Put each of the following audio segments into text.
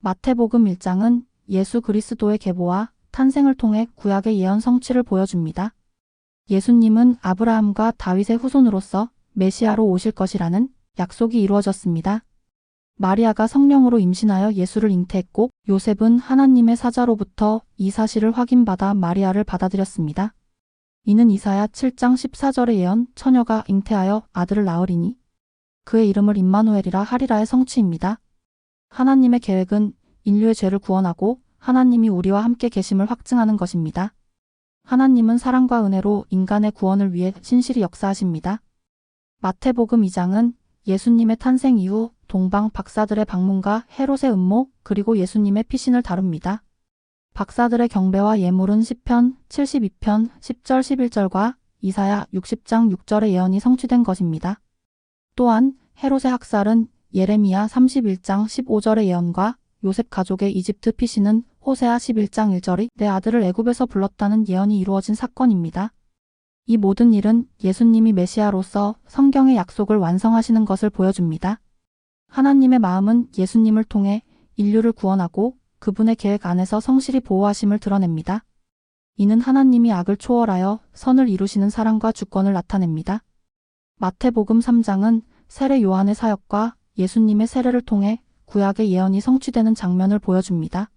마태복음 1장은 예수 그리스도의 계보와 탄생을 통해 구약의 예언 성취를 보여줍니다. 예수님은 아브라함과 다윗의 후손으로서 메시아로 오실 것이라는 약속이 이루어졌습니다. 마리아가 성령으로 임신하여 예수를 잉태했고 요셉은 하나님의 사자로부터 이 사실을 확인받아 마리아를 받아들였습니다. 이는 이사야 7장 14절의 예언 처녀가 잉태하여 아들을 낳으리니 그의 이름을 임마누엘이라 하리라의 성취입니다. 하나님의 계획은 인류의 죄를 구원하고 하나님이 우리와 함께 계심을 확증하는 것입니다. 하나님은 사랑과 은혜로 인간의 구원을 위해 신실히 역사하십니다. 마태복음 2장은 예수님의 탄생 이후 동방 박사들의 방문과 헤롯의 음모 그리고 예수님의 피신을 다룹니다. 박사들의 경배와 예물은 시편 72편 10절 11절과 이사야 60장 6절의 예언이 성취된 것입니다. 또한 헤롯의 학살은 예레미야 31장 15절의 예언과 요셉 가족의 이집트 피신은 호세아 11장 1절이 내 아들을 애굽에서 불렀다는 예언이 이루어진 사건입니다. 이 모든 일은 예수님이 메시아로서 성경의 약속을 완성하시는 것을 보여줍니다. 하나님의 마음은 예수님을 통해 인류를 구원하고 그분의 계획 안에서 성실히 보호하심을 드러냅니다. 이는 하나님이 악을 초월하여 선을 이루시는 사랑과 주권을 나타냅니다. 마태복음 3장은 세례 요한의 사역과 예수님의 세례를 통해 구약의 예언이 성취되는 장면을 보여줍니다.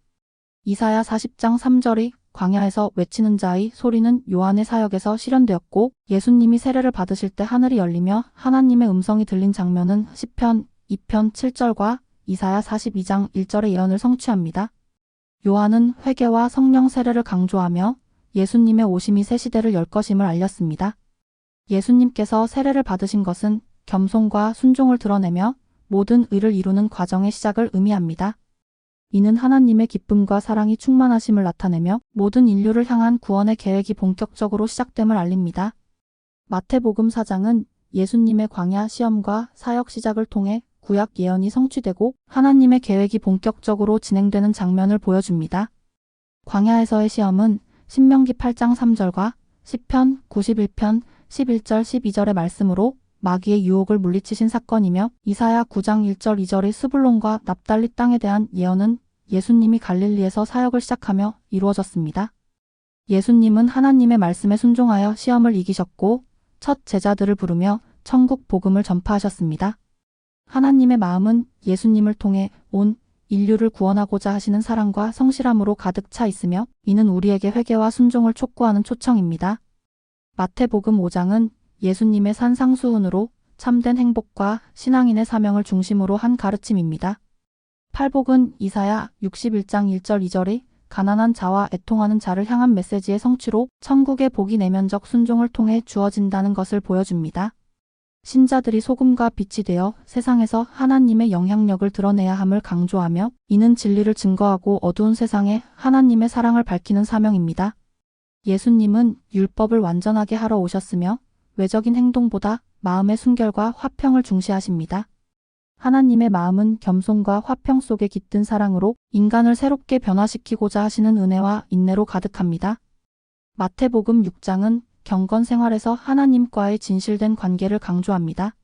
이사야 40장 3절이 광야에서 외치는 자의 소리는 요한의 사역에서 실현되었고 예수님이 세례를 받으실 때 하늘이 열리며 하나님의 음성이 들린 장면은 시편 2편 7절과 이사야 42장 1절의 예언을 성취합니다. 요한은 회개와 성령 세례를 강조하며 예수님의 오심이 새 시대를 열 것임을 알렸습니다. 예수님께서 세례를 받으신 것은 겸손과 순종을 드러내며 모든 의를 이루는 과정의 시작을 의미합니다. 이는 하나님의 기쁨과 사랑이 충만하심을 나타내며 모든 인류를 향한 구원의 계획이 본격적으로 시작됨을 알립니다. 마태복음 4장은 예수님의 광야 시험과 사역 시작을 통해 구약 예언이 성취되고 하나님의 계획이 본격적으로 진행되는 장면을 보여줍니다. 광야에서의 시험은 신명기 8장 3절과 시편 91편 11절 12절의 말씀으로 마귀의 유혹을 물리치신 사건이며 이사야 9장 1절 2절의 스불론과 납달리 땅에 대한 예언은 예수님이 갈릴리에서 사역을 시작하며 이루어졌습니다. 예수님은 하나님의 말씀에 순종하여 시험을 이기셨고 첫 제자들을 부르며 천국 복음을 전파하셨습니다. 하나님의 마음은 예수님을 통해 온 인류를 구원하고자 하시는 사랑과 성실함으로 가득 차 있으며 이는 우리에게 회개와 순종을 촉구하는 초청입니다. 마태복음 5장은 예수님의 산상수훈으로 참된 행복과 신앙인의 사명을 중심으로 한 가르침입니다. 팔복은 이사야 61장 1절 2절이 가난한 자와 애통하는 자를 향한 메시지의 성취로 천국의 복이 내면적 순종을 통해 주어진다는 것을 보여줍니다. 신자들이 소금과 빛이 되어 세상에서 하나님의 영향력을 드러내야 함을 강조하며 이는 진리를 증거하고 어두운 세상에 하나님의 사랑을 밝히는 사명입니다. 예수님은 율법을 완전하게 하러 오셨으며 외적인 행동보다 마음의 순결과 화평을 중시하십니다. 하나님의 마음은 겸손과 화평 속에 깃든 사랑으로 인간을 새롭게 변화시키고자 하시는 은혜와 인내로 가득합니다. 마태복음 6장은 경건 생활에서 하나님과의 진실된 관계를 강조합니다.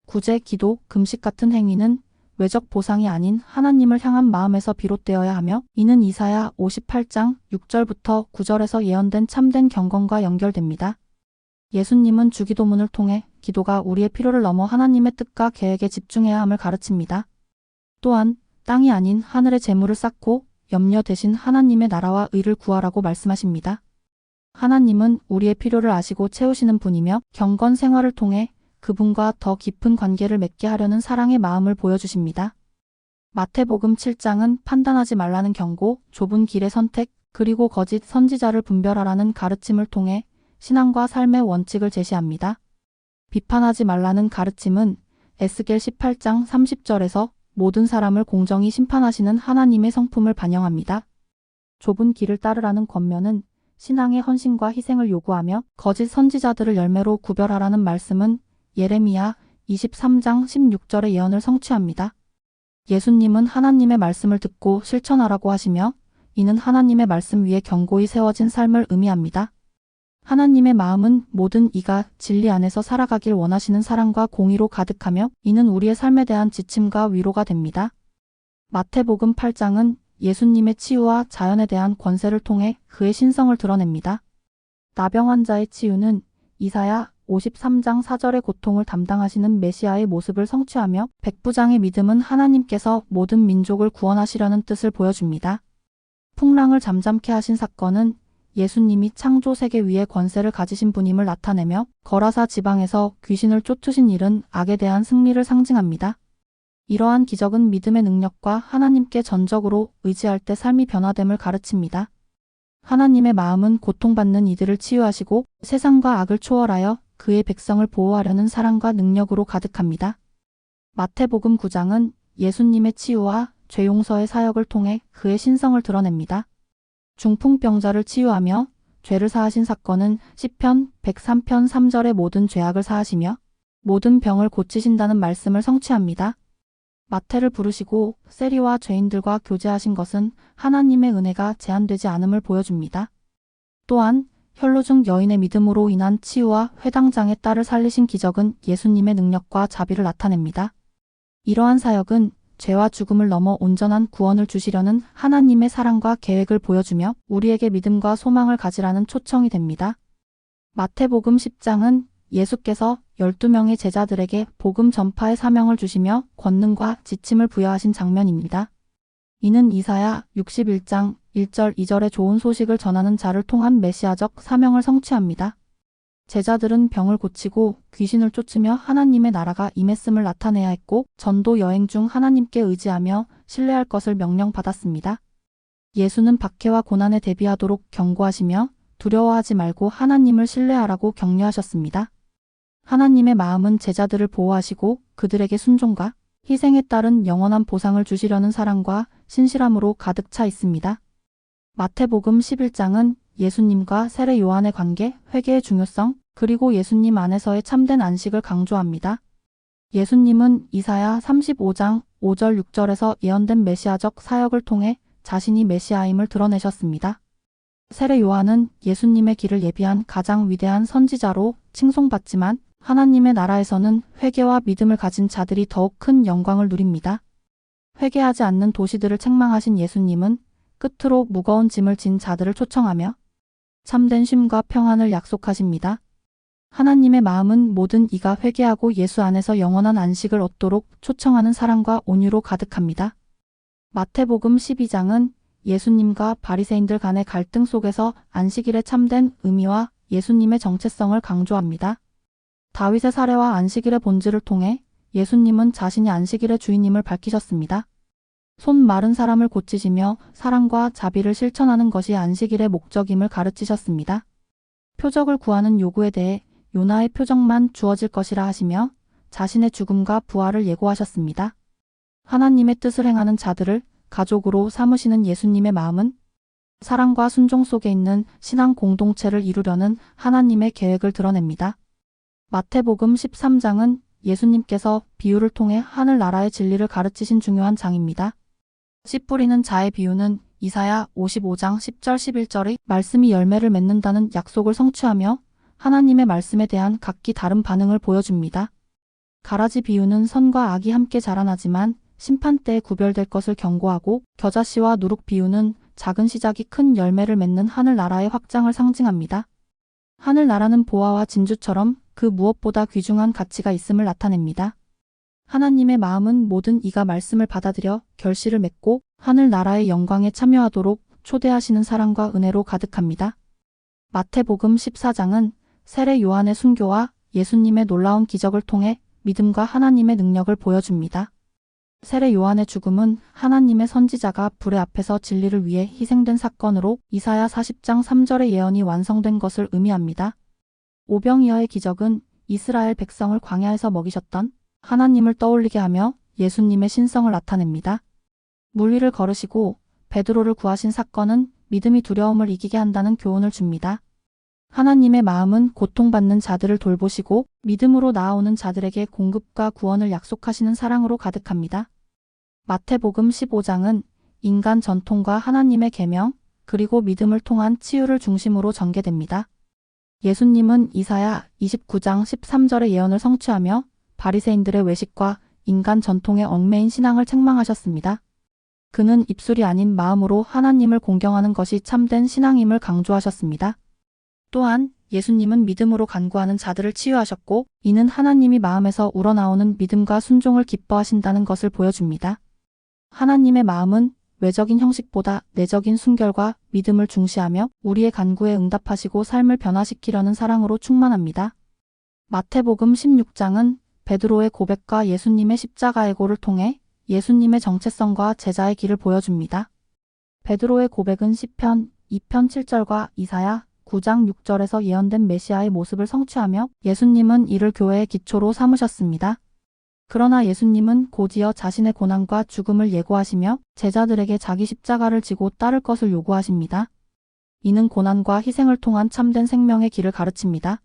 구제, 기도, 금식 같은 행위는 외적 보상이 아닌 하나님을 향한 마음에서 비롯되어야 하며 이는 이사야 58장 6절부터 9절에서 예언된 참된 경건과 연결됩니다. 예수님은 주기도문을 통해 기도가 우리의 필요를 넘어 하나님의 뜻과 계획에 집중해야 함을 가르칩니다. 또한 땅이 아닌 하늘의 재물을 쌓고 염려 대신 하나님의 나라와 의를 구하라고 말씀하십니다. 하나님은 우리의 필요를 아시고 채우시는 분이며 경건 생활을 통해 그분과 더 깊은 관계를 맺게 하려는 사랑의 마음을 보여주십니다. 마태복음 7장은 판단하지 말라는 경고, 좁은 길의 선택, 그리고 거짓 선지자를 분별하라는 가르침을 통해 신앙과 삶의 원칙을 제시합니다. 비판하지 말라는 가르침은 에스겔 18장 30절에서 모든 사람을 공정히 심판하시는 하나님의 성품을 반영합니다. 좁은 길을 따르라는 권면은 신앙의 헌신과 희생을 요구하며 거짓 선지자들을 열매로 구별하라는 말씀은 예레미야 23장 16절의 예언을 성취합니다. 예수님은 하나님의 말씀을 듣고 실천하라고 하시며 이는 하나님의 말씀 위에 견고히 세워진 삶을 의미합니다. 하나님의 마음은 모든 이가 진리 안에서 살아가길 원하시는 사랑과 공의로 가득하며 이는 우리의 삶에 대한 지침과 위로가 됩니다. 마태복음 8장은 예수님의 치유와 자연에 대한 권세를 통해 그의 신성을 드러냅니다. 나병 환자의 치유는 이사야 53장 4절의 고통을 담당하시는 메시아의 모습을 성취하며 백부장의 믿음은 하나님께서 모든 민족을 구원하시려는 뜻을 보여줍니다. 풍랑을 잠잠케 하신 사건은 예수님이 창조 세계 위에 권세를 가지신 분임을 나타내며 거라사 지방에서 귀신을 쫓으신 일은 악에 대한 승리를 상징합니다. 이러한 기적은 믿음의 능력과 하나님께 전적으로 의지할 때 삶이 변화됨을 가르칩니다. 하나님의 마음은 고통받는 이들을 치유하시고 세상과 악을 초월하여 그의 백성을 보호하려는 사랑과 능력으로 가득합니다. 마태복음 9장은 예수님의 치유와 죄 용서의 사역을 통해 그의 신성을 드러냅니다. 중풍병자를 치유하며 죄를 사하신 사건은 시편 103편 3절의 모든 죄악을 사하시며 모든 병을 고치신다는 말씀을 성취합니다. 마태를 부르시고 세리와 죄인들과 교제하신 것은 하나님의 은혜가 제한되지 않음을 보여줍니다. 또한 혈루증 여인의 믿음으로 인한 치유와 회당장의 딸을 살리신 기적은 예수님의 능력과 자비를 나타냅니다. 이러한 사역은 죄와 죽음을 넘어 온전한 구원을 주시려는 하나님의 사랑과 계획을 보여주며 우리에게 믿음과 소망을 가지라는 초청이 됩니다. 마태복음 10장은 예수께서 12명의 제자들에게 복음 전파의 사명을 주시며 권능과 지침을 부여하신 장면입니다. 이는 이사야 61장 1절 2절의 좋은 소식을 전하는 자를 통한 메시아적 사명을 성취합니다. 제자들은 병을 고치고 귀신을 쫓으며 하나님의 나라가 임했음을 나타내야 했고 전도 여행 중 하나님께 의지하며 신뢰할 것을 명령받았습니다. 예수는 박해와 고난에 대비하도록 경고하시며 두려워하지 말고 하나님을 신뢰하라고 격려하셨습니다. 하나님의 마음은 제자들을 보호하시고 그들에게 순종과 희생에 따른 영원한 보상을 주시려는 사랑과 신실함으로 가득 차 있습니다. 마태복음 11장은 예수님과 세례 요한의 관계, 회개의 중요성, 그리고 예수님 안에서의 참된 안식을 강조합니다. 예수님은 이사야 35장 5절 6절에서 예언된 메시아적 사역을 통해 자신이 메시아임을 드러내셨습니다. 세례 요한은 예수님의 길을 예비한 가장 위대한 선지자로 칭송받지만 하나님의 나라에서는 회개와 믿음을 가진 자들이 더욱 큰 영광을 누립니다. 회개하지 않는 도시들을 책망하신 예수님은 끝으로 무거운 짐을 진 자들을 초청하며 참된 쉼과 평안을 약속하십니다. 하나님의 마음은 모든 이가 회개하고 예수 안에서 영원한 안식을 얻도록 초청하는 사랑과 온유로 가득합니다. 마태복음 12장은 예수님과 바리새인들 간의 갈등 속에서 안식일의 참된 의미와 예수님의 정체성을 강조합니다. 다윗의 사례와 안식일의 본질을 통해 예수님은 자신이 안식일의 주인임을 밝히셨습니다. 손 마른 사람을 고치시며 사랑과 자비를 실천하는 것이 안식일의 목적임을 가르치셨습니다. 표적을 구하는 요구에 대해 요나의 표적만 주어질 것이라 하시며 자신의 죽음과 부활을 예고하셨습니다. 하나님의 뜻을 행하는 자들을 가족으로 삼으시는 예수님의 마음은 사랑과 순종 속에 있는 신앙 공동체를 이루려는 하나님의 계획을 드러냅니다. 마태복음 13장은 예수님께서 비유를 통해 하늘나라의 진리를 가르치신 중요한 장입니다. 씨 뿌리는 자의 비유는 이사야 55장 10절 11절의 말씀이 열매를 맺는다는 약속을 성취하며 하나님의 말씀에 대한 각기 다른 반응을 보여줍니다. 가라지 비유는 선과 악이 함께 자라나지만 심판 때에 구별될 것을 경고하고 겨자씨와 누룩 비유는 작은 시작이 큰 열매를 맺는 하늘나라의 확장을 상징합니다. 하늘나라는 보화와 진주처럼 그 무엇보다 귀중한 가치가 있음을 나타냅니다. 하나님의 마음은 모든 이가 말씀을 받아들여 결실을 맺고 하늘나라의 영광에 참여하도록 초대하시는 사랑과 은혜로 가득합니다. 마태복음 14장은 세례 요한의 순교와 예수님의 놀라운 기적을 통해 믿음과 하나님의 능력을 보여줍니다. 세례 요한의 죽음은 하나님의 선지자가 불의 앞에서 진리를 위해 희생된 사건으로 이사야 40장 3절의 예언이 완성된 것을 의미합니다. 오병이어의 기적은 이스라엘 백성을 광야에서 먹이셨던 하나님을 떠올리게 하며 예수님의 신성을 나타냅니다. 물 위를 걸으시고 베드로를 구하신 사건은 믿음이 두려움을 이기게 한다는 교훈을 줍니다. 하나님의 마음은 고통받는 자들을 돌보시고 믿음으로 나아오는 자들에게 공급과 구원을 약속하시는 사랑으로 가득합니다. 마태복음 15장은 인간 전통과 하나님의 계명, 그리고 믿음을 통한 치유를 중심으로 전개됩니다. 예수님은 이사야 29장 13절의 예언을 성취하며 바리새인들의 외식과 인간 전통의 얽매인 신앙을 책망하셨습니다. 그는 입술이 아닌 마음으로 하나님을 공경하는 것이 참된 신앙임을 강조하셨습니다. 또한 예수님은 믿음으로 간구하는 자들을 치유하셨고, 이는 하나님이 마음에서 우러나오는 믿음과 순종을 기뻐하신다는 것을 보여줍니다. 하나님의 마음은 외적인 형식보다 내적인 순결과 믿음을 중시하며 우리의 간구에 응답하시고 삶을 변화시키려는 사랑으로 충만합니다. 마태복음 16장은 베드로의 고백과 예수님의 십자가의 고를 통해 예수님의 정체성과 제자의 길을 보여줍니다. 베드로의 고백은 시편 2편 7절과 이사야 9장 6절에서 예언된 메시아의 모습을 성취하며 예수님은 이를 교회의 기초로 삼으셨습니다. 그러나 예수님은 곧이어 자신의 고난과 죽음을 예고하시며 제자들에게 자기 십자가를 지고 따를 것을 요구하십니다. 이는 고난과 희생을 통한 참된 생명의 길을 가르칩니다.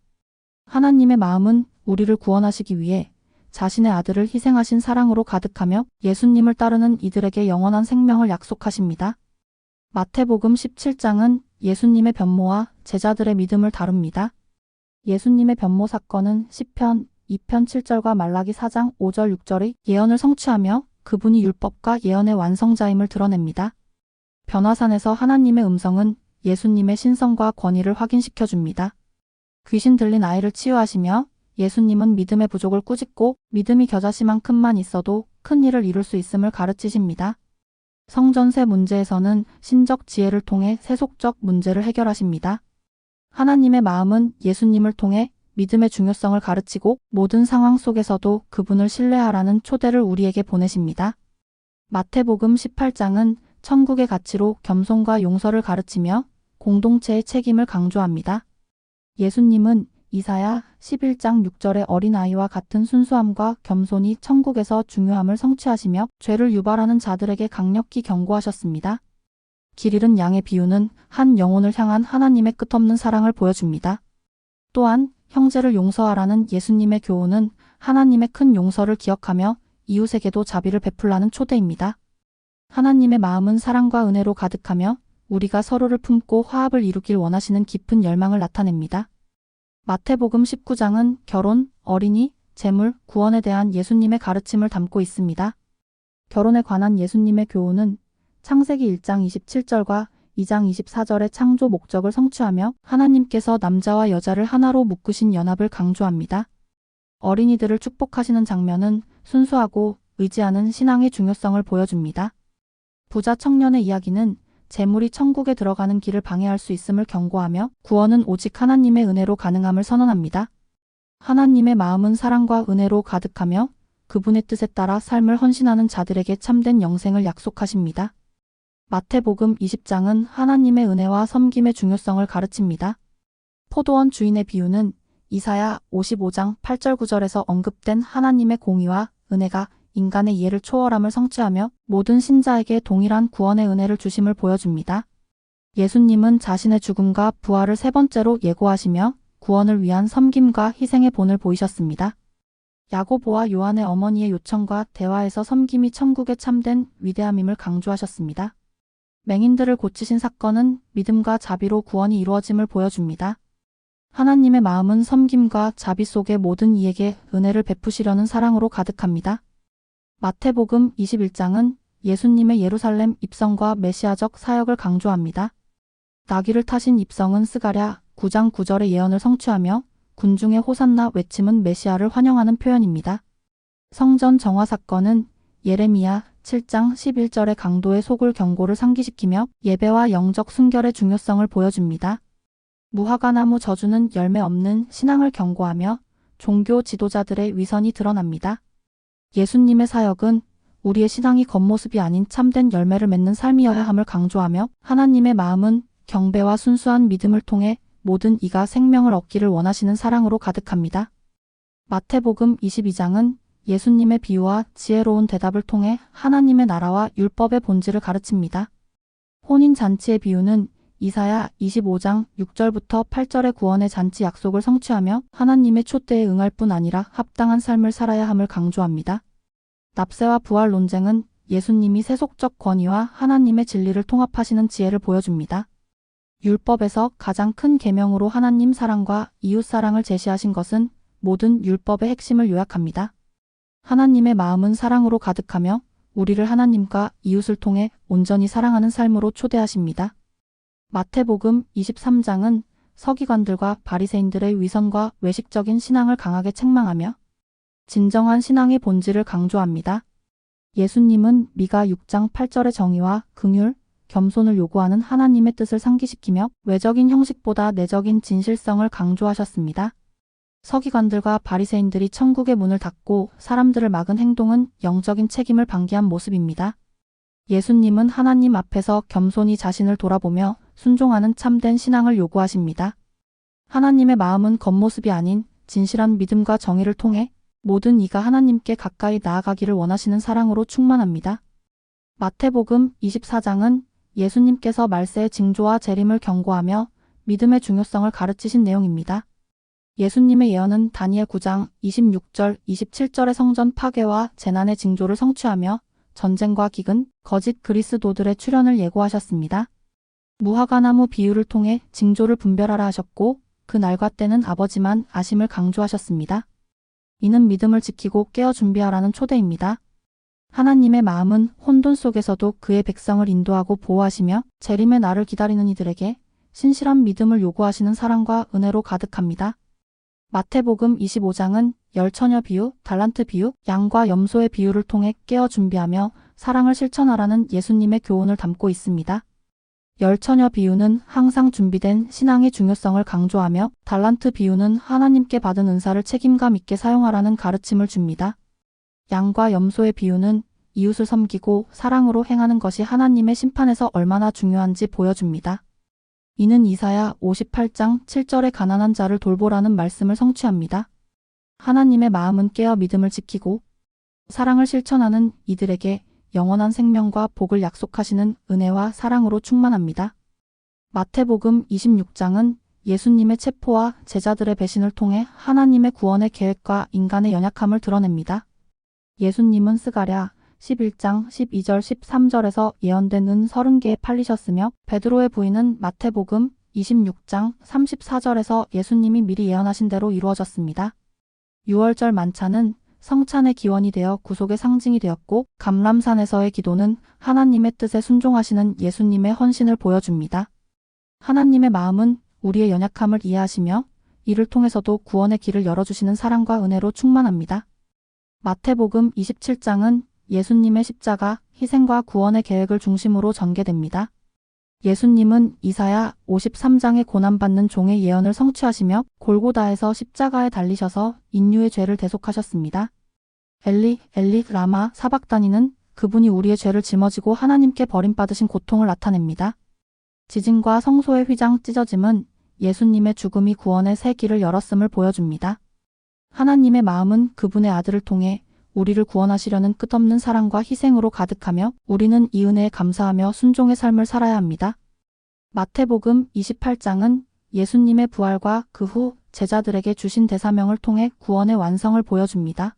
하나님의 마음은 우리를 구원하시기 위해 자신의 아들을 희생하신 사랑으로 가득하며 예수님을 따르는 이들에게 영원한 생명을 약속하십니다. 마태복음 17장은 예수님의 변모와 제자들의 믿음을 다룹니다. 예수님의 변모 사건은 시편 2편 7절과 말라기 4장 5절 6절의 예언을 성취하며 그분이 율법과 예언의 완성자임을 드러냅니다. 변화산에서 하나님의 음성은 예수님의 신성과 권위를 확인시켜줍니다. 귀신 들린 아이를 치유하시며 예수님은 믿음의 부족을 꾸짖고 믿음이 겨자씨만큼만 있어도 큰 일을 이룰 수 있음을 가르치십니다. 성전세 문제에서는 신적 지혜를 통해 세속적 문제를 해결하십니다. 하나님의 마음은 예수님을 통해 믿음의 중요성을 가르치고 모든 상황 속에서도 그분을 신뢰하라는 초대를 우리에게 보내십니다. 마태복음 18장은 천국의 가치로 겸손과 용서를 가르치며 공동체의 책임을 강조합니다. 예수님은 이사야 11장 6절의 어린아이와 같은 순수함과 겸손이 천국에서 중요함을 성취하시며 죄를 유발하는 자들에게 강력히 경고하셨습니다. 길 잃은 양의 비유는 한 영혼을 향한 하나님의 끝없는 사랑을 보여줍니다. 또한 형제를 용서하라는 예수님의 교훈은 하나님의 큰 용서를 기억하며 이웃에게도 자비를 베풀라는 초대입니다. 하나님의 마음은 사랑과 은혜로 가득하며 우리가 서로를 품고 화합을 이루길 원하시는 깊은 열망을 나타냅니다. 마태복음 19장은 결혼, 어린이, 재물, 구원에 대한 예수님의 가르침을 담고 있습니다. 결혼에 관한 예수님의 교훈은 창세기 1장 27절과 2장 24절의 창조 목적을 성취하며 하나님께서 남자와 여자를 하나로 묶으신 연합을 강조합니다. 어린이들을 축복하시는 장면은 순수하고 의지하는 신앙의 중요성을 보여줍니다. 부자 청년의 이야기는 재물이 천국에 들어가는 길을 방해할 수 있음을 경고하며 구원은 오직 하나님의 은혜로 가능함을 선언합니다. 하나님의 마음은 사랑과 은혜로 가득하며 그분의 뜻에 따라 삶을 헌신하는 자들에게 참된 영생을 약속하십니다. 마태복음 20장은 하나님의 은혜와 섬김의 중요성을 가르칩니다. 포도원 주인의 비유는 이사야 55장 8절 9절에서 언급된 하나님의 공의와 은혜가 인간의 이해를 초월함을 성취하며 모든 신자에게 동일한 구원의 은혜를 주심을 보여줍니다. 예수님은 자신의 죽음과 부활을 세 번째로 예고하시며 구원을 위한 섬김과 희생의 본을 보이셨습니다. 야고보와 요한의 어머니의 요청과 대화에서 섬김이 천국의 참된 위대함임을 강조하셨습니다. 맹인들을 고치신 사건은 믿음과 자비로 구원이 이루어짐을 보여줍니다. 하나님의 마음은 섬김과 자비 속에 모든 이에게 은혜를 베푸시려는 사랑으로 가득합니다. 마태복음 21장은 예수님의 예루살렘 입성과 메시아적 사역을 강조합니다. 나귀를 타신 입성은 스가랴 9장 9절의 예언을 성취하며 군중의 호산나 외침은 메시아를 환영하는 표현입니다. 성전 정화 사건은 예레미야 7장 11절의 강도의 속을 경고를 상기시키며 예배와 영적 순결의 중요성을 보여줍니다. 무화과나무 저주는 열매 없는 신앙을 경고하며 종교 지도자들의 위선이 드러납니다. 예수님의 사역은 우리의 신앙이 겉모습이 아닌 참된 열매를 맺는 삶이어야 함을 강조하며 하나님의 마음은 경배와 순수한 믿음을 통해 모든 이가 생명을 얻기를 원하시는 사랑으로 가득합니다. 마태복음 22장은 예수님의 비유와 지혜로운 대답을 통해 하나님의 나라와 율법의 본질을 가르칩니다. 혼인잔치의 비유는 이사야 25장 6절부터 8절의 구원의 잔치 약속을 성취하며 하나님의 초대에 응할 뿐 아니라 합당한 삶을 살아야 함을 강조합니다. 납세와 부활 논쟁은 예수님이 세속적 권위와 하나님의 진리를 통합하시는 지혜를 보여줍니다. 율법에서 가장 큰 계명으로 하나님 사랑과 이웃 사랑을 제시하신 것은 모든 율법의 핵심을 요약합니다. 하나님의 마음은 사랑으로 가득하며 우리를 하나님과 이웃을 통해 온전히 사랑하는 삶으로 초대하십니다. 마태복음 23장은 서기관들과 바리새인들의 위선과 외식적인 신앙을 강하게 책망하며 진정한 신앙의 본질을 강조합니다. 예수님은 미가 6장 8절의 정의와 긍휼, 겸손을 요구하는 하나님의 뜻을 상기시키며 외적인 형식보다 내적인 진실성을 강조하셨습니다. 서기관들과 바리새인들이 천국의 문을 닫고 사람들을 막은 행동은 영적인 책임을 방기한 모습입니다. 예수님은 하나님 앞에서 겸손히 자신을 돌아보며 순종하는 참된 신앙을 요구하십니다. 하나님의 마음은 겉모습이 아닌 진실한 믿음과 정의를 통해 모든 이가 하나님께 가까이 나아가기를 원하시는 사랑으로 충만합니다. 마태복음 24장은 예수님께서 말세의 징조와 재림을 경고하며 믿음의 중요성을 가르치신 내용입니다. 예수님의 예언은 다니엘 9장 26절, 27절의 성전 파괴와 재난의 징조를 성취하며 전쟁과 기근, 거짓 그리스도들의 출현을 예고하셨습니다. 무화과나무 비유를 통해 징조를 분별하라 하셨고 그 날과 때는 아버지만 아심을 강조하셨습니다. 이는 믿음을 지키고 깨어 준비하라는 초대입니다. 하나님의 마음은 혼돈 속에서도 그의 백성을 인도하고 보호하시며 재림의 날을 기다리는 이들에게 신실한 믿음을 요구하시는 사랑과 은혜로 가득합니다. 마태복음 25장은 열처녀 비유, 달란트 비유, 양과 염소의 비유를 통해 깨어 준비하며 사랑을 실천하라는 예수님의 교훈을 담고 있습니다. 열처녀 비유는 항상 준비된 신앙의 중요성을 강조하며 달란트 비유는 하나님께 받은 은사를 책임감 있게 사용하라는 가르침을 줍니다. 양과 염소의 비유는 이웃을 섬기고 사랑으로 행하는 것이 하나님의 심판에서 얼마나 중요한지 보여줍니다. 이는 이사야 58장 7절의 가난한 자를 돌보라는 말씀을 성취합니다. 하나님의 마음은 깨어 믿음을 지키고 사랑을 실천하는 이들에게 영원한 생명과 복을 약속하시는 은혜와 사랑으로 충만합니다. 마태복음 26장은 예수님의 체포와 제자들의 배신을 통해 하나님의 구원의 계획과 인간의 연약함을 드러냅니다. 예수님은 스가랴 11장 12절 13절에서 예언된 은 30개에 팔리셨으며 베드로의 부인은 마태복음 26장 34절에서 예수님이 미리 예언하신 대로 이루어졌습니다. 유월절 만찬은 성찬의 기원이 되어 구속의 상징이 되었고 감람산에서의 기도는 하나님의 뜻에 순종하시는 예수님의 헌신을 보여줍니다. 하나님의 마음은 우리의 연약함을 이해하시며 이를 통해서도 구원의 길을 열어주시는 사랑과 은혜로 충만합니다. 마태복음 27장은 예수님의 십자가, 희생과 구원의 계획을 중심으로 전개됩니다. 예수님은 이사야 53장의 고난받는 종의 예언을 성취하시며 골고다에서 십자가에 달리셔서 인류의 죄를 대속하셨습니다. 엘리, 엘리, 라마, 사박다니는 그분이 우리의 죄를 짊어지고 하나님께 버림받으신 고통을 나타냅니다. 지진과 성소의 휘장 찢어짐은 예수님의 죽음이 구원의 새 길을 열었음을 보여줍니다. 하나님의 마음은 그분의 아들을 통해 우리를 구원하시려는 끝없는 사랑과 희생으로 가득하며 우리는 이 은혜에 감사하며 순종의 삶을 살아야 합니다. 마태복음 28장은 예수님의 부활과 그 후 제자들에게 주신 대사명을 통해 구원의 완성을 보여줍니다.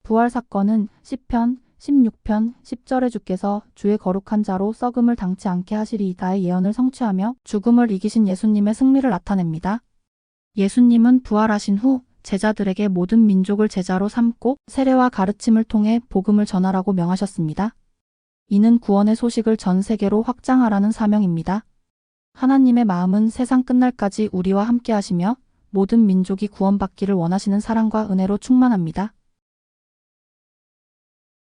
부활 사건은 시편 16편 10절에 주께서 주의 거룩한 자로 썩음을 당치 않게 하시리이다의 예언을 성취하며 죽음을 이기신 예수님의 승리를 나타냅니다. 예수님은 부활하신 후 제자들에게 모든 민족을 제자로 삼고 세례와 가르침을 통해 복음을 전하라고 명하셨습니다. 이는 구원의 소식을 전 세계로 확장하라는 사명입니다. 하나님의 마음은 세상 끝날까지 우리와 함께 하시며 모든 민족이 구원받기를 원하시는 사랑과 은혜로 충만합니다.